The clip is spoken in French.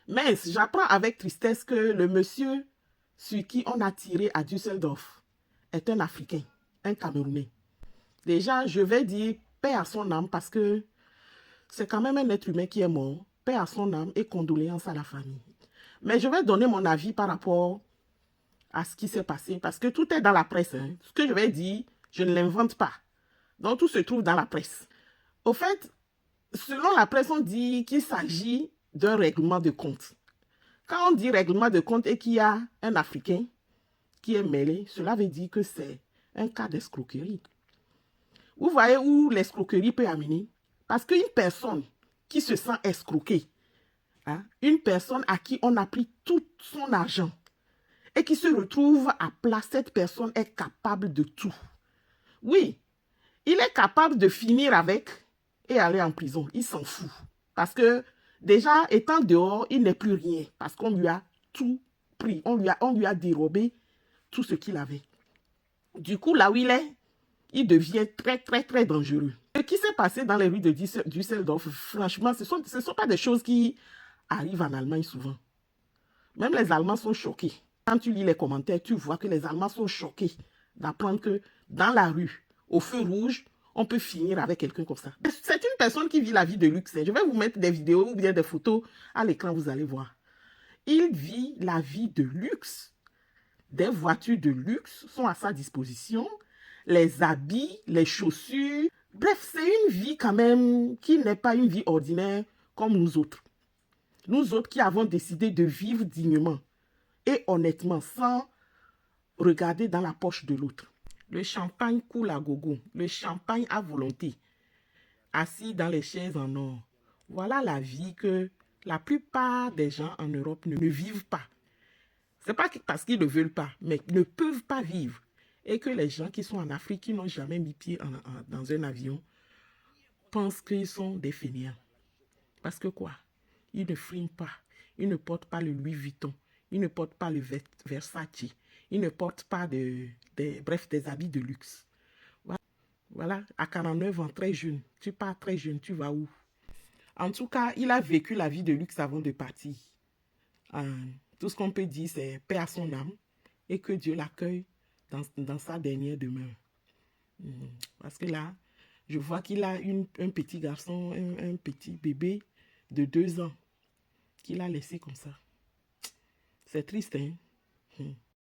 Mais j'apprends avec tristesse que le monsieur sur qui on a tiré à Düsseldorf est un Africain, un Camerounais. Déjà, je vais dire paix à son âme parce que c'est quand même un être humain qui est mort. Paix à son âme et condoléances à la famille. Mais je vais donner mon avis par rapport à ce qui s'est passé parce que tout est dans la presse. Hein. Ce que je vais dire, je ne l'invente pas. Donc tout se trouve dans la presse. Au fait, selon la presse, on dit qu'il s'agit d'un règlement de compte. Quand on dit règlement de compte et qu'il y a un Africain qui est mêlé, cela veut dire que c'est un cas d'escroquerie. Vous voyez où l'escroquerie peut amener? Parce qu'une personne qui se sent escroquée, hein, une personne à qui on a pris tout son argent et qui se retrouve à plat, cette personne est capable de tout. Oui, il est capable de finir avec et aller en prison. Il s'en fout. Parce que déjà, étant dehors, il n'est plus rien. Parce qu'on lui a tout pris. On lui a dérobé tout ce qu'il avait. Du coup, là où il devient très, très, très dangereux. Ce qui s'est passé dans les rues de Düsseldorf, franchement, ce ne sont pas des choses qui arrivent en Allemagne souvent. Même les Allemands sont choqués. Quand tu lis les commentaires, tu vois que les Allemands sont choqués d'apprendre que dans la rue, au feu rouge, on peut finir avec quelqu'un comme ça. C'est une personne qui vit la vie de luxe. Je vais vous mettre des vidéos ou bien des photos à l'écran, vous allez voir. Il vit la vie de luxe. Des voitures de luxe sont à sa disposition. Les habits, les chaussures. Bref, c'est une vie quand même qui n'est pas une vie ordinaire comme nous autres. Nous autres qui avons décidé de vivre dignement et honnêtement sans regarder dans la poche de l'autre. Le champagne coule à gogo, le champagne à volonté, assis dans les chaises en or. Voilà la vie que la plupart des gens en Europe ne vivent pas. Ce n'est pas parce qu'ils ne veulent pas, mais ne peuvent pas vivre. Et que les gens qui sont en Afrique, qui n'ont jamais mis pied dans un avion, pensent qu'ils sont des fainéants. Parce que quoi? Ils ne friment pas. Ils ne portent pas le Louis Vuitton. Ils ne portent pas le Versace. Ils ne portent pas des habits de luxe. Voilà, à 49 ans, très jeune. Tu pars très jeune, tu vas où? En tout cas, il a vécu la vie de luxe avant de partir. Tout ce qu'on peut dire, c'est paix à son âme et que Dieu l'accueille dans sa dernière demeure. Parce que là, je vois qu'il a un petit garçon, un petit bébé de 2 ans qu'il a laissé comme ça. C'est triste, hein?